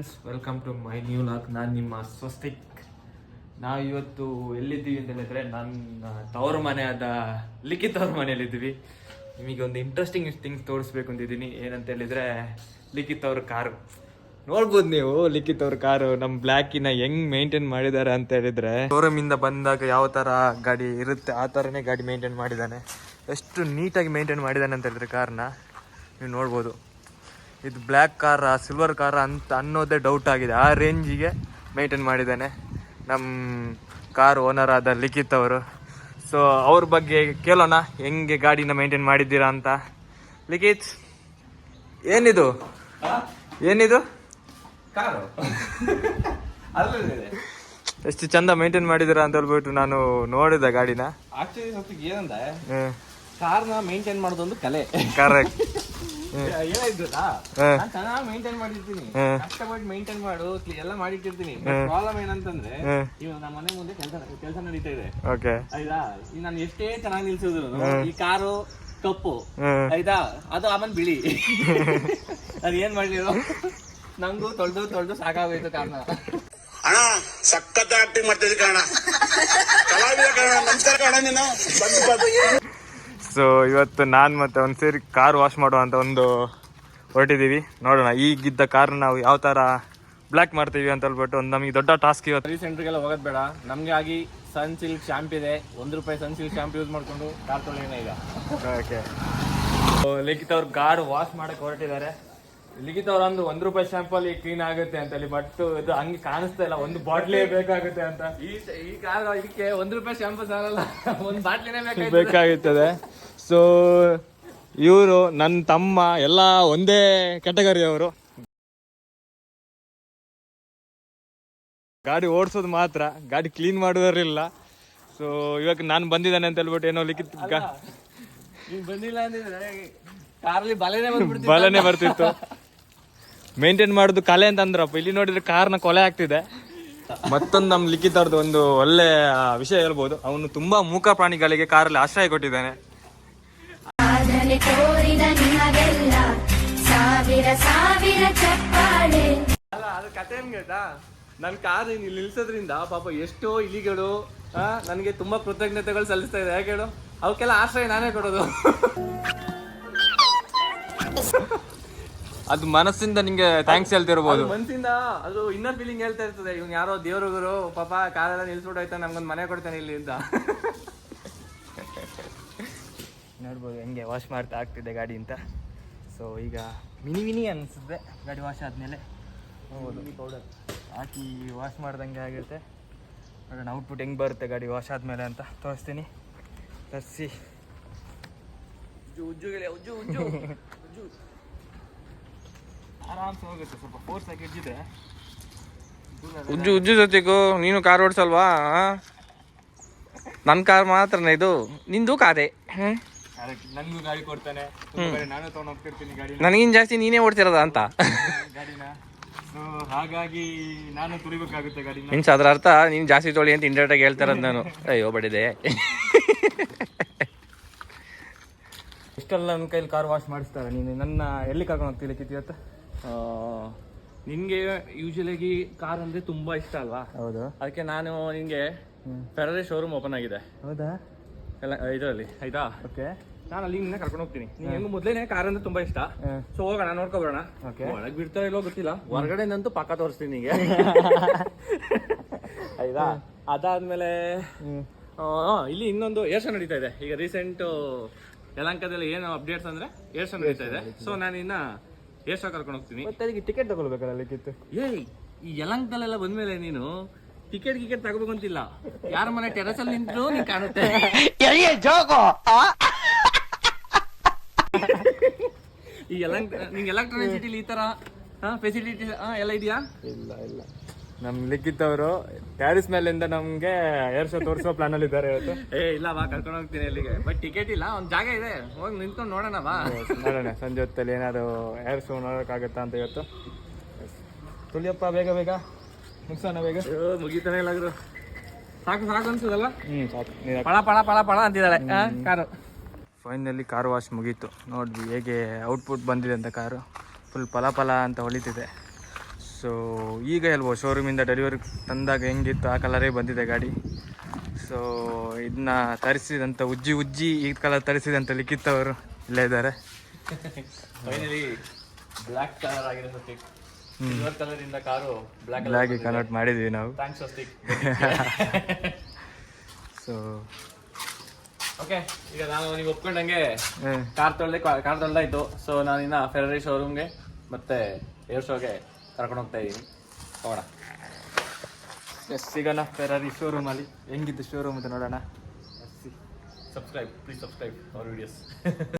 Friends, welcome to my new vlog. ನಾನು ನಿಮ್ಮ ಸ್ವಸ್ತಿಕ್. ನಾವು ಇವತ್ತು ಎಲ್ಲಿದ್ದೀವಿ ಅಂತ ಹೇಳಿದ್ರೆ ನನ್ನ ತವರು ಮನೆ ಆದ ಲಿಖಿತ್ ಅವ್ರ ಮನೆಯಲ್ಲಿದ್ದೀವಿ. ನಿಮಗೆ ಒಂದು ಇಂಟ್ರೆಸ್ಟಿಂಗ್ ಥಿಂಗ್ಸ್ ತೋರಿಸ್ಬೇಕು ಅಂತಿದ್ದೀನಿ. ಏನಂತ ಹೇಳಿದ್ರೆ ಲಿಖಿತ್ ಅವ್ರ ಕಾರು ನೋಡ್ಬೋದು ನೀವು. ಲಿಖಿತ್ ಅವ್ರ ಕಾರು ನಮ್ಮ ಬ್ಲ್ಯಾಕಿನ ಹೆಂಗ್ ಮೇಂಟೈನ್ ಮಾಡಿದ್ದಾರೆ ಅಂತ ಹೇಳಿದ್ರೆ, ಶೋರೂಮಿಂದ ಬಂದಾಗ ಯಾವ ಥರ ಗಾಡಿ ಇರುತ್ತೆ ಆ ಥರನೇ ಗಾಡಿ ಮೇಂಟೈನ್ ಮಾಡಿದ್ದಾನೆ. ಎಷ್ಟು ನೀಟಾಗಿ ಮೇಂಟೈನ್ ಮಾಡಿದ್ದಾನೆ ಅಂತ ಹೇಳಿದ್ರೆ ಕಾರ್ನ ನೀವು ನೋಡ್ಬೋದು. ಇದು ಬ್ಲ್ಯಾಕ್ ಕಾರ ಸಿಲ್ವರ್ ಕಾರ ಅಂತ ಅನ್ನೋದೇ ಡೌಟ್ ಆಗಿದೆ, ಆ ರೇಂಜಿಗೆ ಮೇಂಟೈನ್ ಮಾಡಿದ್ದಾನೆ ನಮ್ಮ ಕಾರ್ ಓನರ್ ಆದ ಲಿಖಿತ್ ಅವರು. ಸೊ ಅವ್ರ ಬಗ್ಗೆ ಕೇಳೋಣ, ಹೆಂಗೆ ಗಾಡಿನ ಮೇಂಟೈನ್ ಮಾಡಿದ್ದೀರಾ ಅಂತ. ಲಿಖಿತ್, ಏನಿದು ಕಾರು ಎಷ್ಟು ಚಂದ ಮೇಂಟೈನ್ ಮಾಡಿದ್ದೀರಾ ಅಂತ ಹೇಳ್ಬಿಟ್ಟು ನಾನು ನೋಡಿದೆ ಗಾಡಿನ. ಆಕ್ಚುಲಿ ಸ್ವಲ್ಪ ಏನಂದ್ರೆ ಕಾರ್ನ ಮೇಂಟೈನ್ ಮಾಡೋದೊಂದು ಕಲೆ. ಕರೆಕ್ಟ್. ಏನಾಯ್ತು ಚೆನ್ನಾಗಿ ಮೇಂಟೈನ್ ಮಾಡಿರ್ತೀನಿ, ಕಷ್ಟಪಟ್ಟು ಮೇಂಟೈನ್ ಮಾಡು ಎಲ್ಲ ಮಾಡಿಟ್ಟಿರ್ತೀನಿ. ಪ್ರಾಬ್ಲಮ್ ಏನಂತಂದ್ರೆ ಇವಾಗ ನಮ್ಮ ಮನೆ ಮುಂದೆ ಕೆಲಸ ನಡೀತಾ ಇದೆ ಆಯ್ತಾ. ನಾನು ಎಷ್ಟೇ ಚೆನ್ನಾಗಿ ನಿಲ್ಸಿದ್ರು ಈ ಕಾರು ಕಪ್ಪು ಆಯ್ತಾ, ಅದು ಆಮೇಲೆ ಬಿಳಿ. ಅದ್ ಏನ್ ಮಾಡ್ಲಿರೋ ನಂಗೂ ತೊಳ್ದು ಸಾಕಾಗೋಯ್ತು ಕಾರ್ನ. ಅಣ್ಣ ಸಖತ್ ಆಕ್ಟಿಂಗ್ ಮಾಡ್ತಿದ್ದೆ ಕಣ, ಕಲಾವಿದ ಕಣ. ನಮಸ್ಕಾರ ಕಣ ನೀನು. ಸೊ ಇವತ್ತು ನಾನು ಮತ್ತೆ ಒಂದು ಸೇರಿ ಕಾರ್ ವಾಶ್ ಮಾಡುವ ಅಂತ ಒಂದು ಹೊರಟಿದ್ದೀವಿ. ನೋಡೋಣ ಈಗಿದ್ದ ಕಾರ್ನ ನಾವು ಯಾವ ಥರ ಬ್ಲ್ಯಾಕ್ ಮಾಡ್ತೀವಿ ಅಂತ ಹೇಳ್ಬಿಟ್ಟು ಒಂದು ನಮಗೆ ದೊಡ್ಡ ಟಾಸ್ಕ್ ಇವತ್ತು. ರೀಸೆಂಟ್ರಿಗೆಲ್ಲ ಹೋಗೋದು ಬೇಡ, ನಮಗೆ ಆಗಿ ಸನ್ ಸಿಲ್ಕ್ ಶಾಂಪ್ ಇದೆ. ₹1 ಸನ್ ಸಿಲ್ಕ್ ಶಾಂಪ್ ಯೂಸ್ ಮಾಡ್ಕೊಂಡು ಕಾರ್ ತೊಳೆಯೋಣ ಈಗ. ಓಕೆ, ಲಿಖಿತ್ ಅವ್ರು ಕಾರ್ ವಾಶ್ ಮಾಡಕ್ಕೆ ಹೊರಟಿದ್ದಾರೆ. ಲಿಖಿತ್ ಅವ್ರ ಒಂದು ₹1 ಶಾಂಪಲ್ಲಿ ಕ್ಲೀನ್ ಆಗುತ್ತೆ ಅಂತ ಹೇಳಿ, ಬಟ್ ಇದು ಹಂಗೆ ಕಾಣಿಸ್ತಾ ಇಲ್ಲ, ಒಂದು ಬಾಟ್ಲಿ ಬೇಕಾಗುತ್ತೆ ಅಂತ. ಈ ಕಾರ್ ಇದಕ್ಕೆ ₹1 ಶಾಂಪು ಸಾಲಲ್ಲ, ಒಂದು ಬಾಟ್ಲಿನೇ ಬೇಕಾಗುತ್ತದೆ. ಸೊ ಇವರು ನನ್ನ ತಮ್ಮ ಎಲ್ಲ ಒಂದೇ ಕ್ಯಾಟಗರಿ ಅವರು. ಗಾಡಿ ಓಡಿಸೋದು ಮಾತ್ರ, ಗಾಡಿ ಕ್ಲೀನ್ ಮಾಡೋದಿಲ್ಲ. ಸೊ ಇವಾಗ ನಾನು ಬಂದಿದ್ದಾನೆ ಅಂತ ಹೇಳ್ಬಿಟ್ಟು ಏನೋ ಲಿಖಿತ್ ಬಂದಿಲ್ಲ ಅಂದ್ರೆ ಕಾರಲ್ಲಿ ಬಲನೆ ಬರ್ತಿತ್ತು. ಮೇಂಟೈನ್ ಮಾಡೋದು ಕಲೆ ಅಂತ ಅಂದ್ರಪ್ಪ, ಇಲ್ಲಿ ನೋಡಿದ್ರೆ ಕಾರ್ನ ಕೊಲೆ ಆಗ್ತಿದೆ. ಮತ್ತೊಂದು ನಮ್ಮ ಲಿಖಿತ್ ಅವ್ರದ್ದು ಒಂದು ಒಳ್ಳೆ ವಿಷಯ ಹೇಳ್ಬೋದು. ಅವನು ತುಂಬಾ ಮೂಕ ಪ್ರಾಣಿಗಳಿಗೆ ಕಾರಲ್ಲಿ ಆಶ್ರಯ ಕೊಟ್ಟಿದ್ದಾನೆ. ಅಲ್ಲ, ಅದು ಕತೆ ಏನ್ ಗೊತ್ತಾ, ನನ್ನ ಕಾರ್ ಇಲ್ಲಿ ನಿಲ್ಸೋದ್ರಿಂದ ಪಾಪ ಎಷ್ಟೋ ಇಲಿಗಳು ನನಗೆ ತುಂಬಾ ಕೃತಜ್ಞತೆಗಳು ಸಲ್ಲಿಸ್ತಾ ಇದೆ. ಯಾಕೆ ಹೇಳು, ಅವಕ್ಕೆಲ್ಲ ಆಶ್ರಯ ನಾನೇ ಕೊಡೋದು. ಅದು ಮನಸ್ಸಿಂದ ನಿಂಗೆ ಥ್ಯಾಂಕ್ಸ್ ಹೇಳ್ತಿರ್ಬೋದು. ಮನಸ್ಸಿಂದ ಅದು ಇನ್ನರ್ ಫೀಲಿಂಗ್ ಹೇಳ್ತಾ ಇರ್ತದೆ, ಇವ್ನು ಯಾರೋ ದೇವ್ರಿಗರು ಪಾಪ ಕಾರೆಲ್ಲ ನಿಲ್ಸ್ಬಿಟ್ಟೋಯ್ತಾ, ನಮ್ಗೊಂದು ಮನೆ ಕೊಡ್ತಾನೆ ಇಲ್ಲಿ ಅಂತ. ನೋಡ್ಬೋದು ಹೆಂಗೆ ವಾಶ್ ಮಾಡ್ತಾ ಆಗ್ತಿದೆ ಗಾಡಿ ಅಂತ. ಸೊ ಈಗ ಮಿನಿ ಅನಿಸುತ್ತೆ ಗಾಡಿ ವಾಶ್ ಆದಮೇಲೆ. ನೋಡ್ಬೋದು ಪೌಡರ್ ಹಾಕಿ ವಾಶ್ ಮಾಡ್ದಂಗೆ ಆಗಿರುತ್ತೆ. ನೋಡೋಣ ಔಟ್ಪುಟ್ ಹೆಂಗೆ ಬರುತ್ತೆ ಗಾಡಿ ವಾಶ್ ಆದಮೇಲೆ ಅಂತ ತೋರಿಸ್ತೀನಿ. ತರಿಸಿ ಉಜ್ಜು ಆರಾಮ್ಸೆ ಹೋಗುತ್ತೆ. ಸ್ವಲ್ಪ ಫೋರ್ಸ್ ಆಗಿ ಇದ್ದಿದೆ. ಉಜ್ಜು ಜೊತೆಗೂ ನೀನು ಕಾರ್ ಓಡಿಸಲ್ವಾ? ನನ್ನ ಕಾರ್ ಮಾತ್ರನೇ ಇದು, ನಿಂದು ಕಾರೇ. ನನಗೂ ಗಾಡಿ ಕೊಡ್ತಾನೆ, ನಾನು ತೊಗೊಂಡು ಹೋಗ್ತಿರ್ತೀನಿ ಗಾಡಿ. ನನಗಿನ್ ಜಾಸ್ತಿ ನೀನೇ ಓಡ್ತಿರೋದ ಅಂತ ಗಾಡಿನ. ಸೊ ಹಾಗಾಗಿ ನಾನು ತುಳಿಬೇಕಾಗುತ್ತೆ ಗಾಡಿನ. ಮೀನ್ಸ್ ಅದ್ರ ಅರ್ಥ ನೀನು ಜಾಸ್ತಿ ತೊಳಿ ಅಂತ ಇಂಡೈರೆಕ್ಟ್ ಆಗಿ ಹೇಳ್ತಾರದು ನಾನು. ಅಯ್ಯೋ ಬಡಿದೆ. ಇಷ್ಟೆಲ್ಲ ನನ್ನ ಕೈಲಿ ಕಾರ್ ವಾಶ್ ಮಾಡಿಸ್ತಾರೆ. ನೀನು ನನ್ನ ಎಲ್ಲಿ ಕರ್ಕೊಂಡು ಹೋಗ್ತೀವಿ ಲಿಖಿತ್ ಇವತ್ತು? ನಿನ್ಗೆ ಯೂಶುವಲಾಗಿ ಕಾರ್ ಅಂದ್ರೆ ತುಂಬಾ ಇಷ್ಟ ಅಲ್ವಾ? ಹೌದು. ಅದಕ್ಕೆ ನಾನು ನಿನ್ಗೆ ಫೆರಾರಿ ಶೋರೂಮ್ ಓಪನ್ ಆಗಿದೆ. ಹೌದಾ? ಎಲ್ಲ ಇದರಲ್ಲಿ ಆಯ್ತಾ? ಓಕೆ, ನಾನು ಅಲ್ಲಿ ನಿನ್ನ ಕರ್ಕೊಂಡು ಹೋಗ್ತೀನಿ. ನಿಂಗೆ ಮೊದಲೇನೆ ಕಾರ್ ಅಂದ್ರೆ ತುಂಬಾ ಇಷ್ಟ. ಸೊ ಹೋಗೋಣ, ನೋಡ್ಕೊಬರೋಣ. ಒಳಗೆ ಬಿಡ್ತಾ ಇಲ್ಲೋ ಗೊತ್ತಿಲ್ಲ, ಹೊರಗಡೆನಂತೂ ಪಕ್ಕ ತೋರಿಸ್ತೀನಿ ನಿಂಗೆ. ಆಯ್ತಾ? ಅದಾದ್ಮೇಲೆ ಇಲ್ಲಿ ಇನ್ನೊಂದು ಏರ್ ಶೋ ನಡೀತಾ ಇದೆ ಈಗ. ರೀಸೆಂಟ್ ಯಲಹಂಕದಲ್ಲಿ ಏನು ಅಪ್ಡೇಟ್ಸ್ ಅಂದ್ರೆ ಏರ್ ಶೋ ನಡೀತಾ ಇದೆ. ಸೊ ನಾನು ಇನ್ನ ಏರ್ ಶೋ ಕರ್ಕೊಂಡು ಹೋಗ್ತೀನಿ. ಮತ್ತೆ ಅದಕ್ಕೆ ಟಿಕೆಟ್ ತಗೊಳ್ಬೇಕಲ್ಲ ಲಿಖಿತ್? ಈ ಯಲಹಂಕದಲ್ಲೆಲ್ಲ ಬಂದ್ಮೇಲೆ ನೀನು ಟಿಕೆಟ್ ತಗೋಬೇಕು ಅಂತಿಲ್ಲ, ಯಾರ ಮನೆ ಟೆರಸ್ ಅಲ್ಲಿ ನಿಂತರೂ ನೀನ್ ಕಾಣುತ್ತೆ. ಈ ನಿಂಗೆ ಎಲೆಕ್ಟ್ರಾನಿಕ್ ಸಿಟಿಲಿ ಈ ತರ ಫೆಸಿಲಿಟಿ ಎಲ್ಲ ಇದೆಯಾ? ಇಲ್ಲ. ನಮ್ ಲಿಖಿತ್ ಅವರು ಟ್ಯಾರಿಸ್ ಮೇಲಿಂದ ನಮ್ಗೆ ಏರ್ ಶೋ ತೋರಿಸೋ ಪ್ಲಾನ್ ಅಲ್ಲಿ ಇದ್ದಾರೆ ಇವತ್ತು. ಇಲ್ಲ ಬಾ, ಕರ್ಕೊಂಡು ಹೋಗ್ತೀನಿ ಅಲ್ಲಿಗೆ. ಬಟ್ ಟಿಕೆಟ್ ಇಲ್ಲ, ಒಂದ್ ಜಾಗ ಇದೆ, ಹೋಗಿ ನಿಂತ್ಕೊಂಡು ನೋಡೋಣ ಬಾ. ನೋಡೋಣ ಸಂಜೆ ಹೊತ್ತಲ್ಲಿ ಏನಾದ್ರು ಏರ್ ಶೋ ನೋಡೋಕ್ಕಾಗತ್ತಾ ಅಂತ ಇವತ್ತು. ತುಳಿಯಪ್ಪ, ಬೇಗ ಮುಗಿಸೋಣ ಬೇಗ. ಮುಗಿತಾನೆ ಇಲ್ಲ, ಸಾಕು ಅನ್ಸೋದಲ್ಲ? ಸಾಕು. ಪಳ ಪಳ ಪಳ ಪಳ ಅಂತಿದ್ದಾಳೆ ಕಾರು. ಫೈನಲಿ ಕಾರ್ ವಾಶ್ ಮುಗೀತು. ನೋಡಿದ್ವಿ ಹೇಗೆ ಔಟ್ಪುಟ್ ಬಂದಿದೆ ಅಂತ. ಕಾರು ಫುಲ್ ಫಲ ಅಂತ ಹೊಳಿತಿದೆ. ಸೊ ಈಗ ಹೇಳ್ಬೋದು ಶೋರೂಮಿಂದ ಡೆಲಿವರಿ ತಂದಾಗ ಹೆಂಗಿತ್ತು ಆ ಕಲರೇ ಬಂದಿದೆ ಗಾಡಿ. ಸೊ ಇದನ್ನ ತರಿಸಿದಂಥ ಉಜ್ಜಿ ಈ ಕಲರ್ ತರಿಸಿದಂಥ ಲಿಖಿತ್ ಅವರು ಇಲ್ಲೇ ಇದ್ದಾರೆ. ಫೈನಲಿ ಬ್ಲ್ಯಾಕ್ ಕಲರ್ ಆಗಿದೆ ಸ್ವಸ್ತಿಕ್. ಸಿಲ್ವರ್ ಕಲರ್ ಇಂದ ಕಾರು ಬ್ಲ್ಯಾಕ್ ಕನ್ವರ್ಟ್ ಮಾಡಿದ್ವಿ ನಾವು. ಥ್ಯಾಂಕ್ಸ್ ಸ್ವಸ್ತಿಕ್. ಸೊ ಓಕೆ, ಈಗ ನಾನು ನೀವು ಒಪ್ಕೊಂಡಂಗೆ ಕಾರ್ ತೊಳ್ದಾಯ್ತು. ಸೊ ನಾನು ಇನ್ನ ಫೆರರಿ ಶೋರೂಮ್ಗೆ ಮತ್ತೆ ಏರ್ ಶೋಗೆ ಕರ್ಕೊಂಡು ಹೋಗ್ತಾ ಇದ್ದೀನಿ. ಹೋಗೋಣ. ಎಸ್, ಸಿಗೋಣ ಫೆರಾರಿ ಶೋರೂಮಲ್ಲಿ. ಹೆಂಗಿತ್ತು ಶೋರೂಮ್ ಅಂತ ನೋಡೋಣ. Please subscribe hour videos.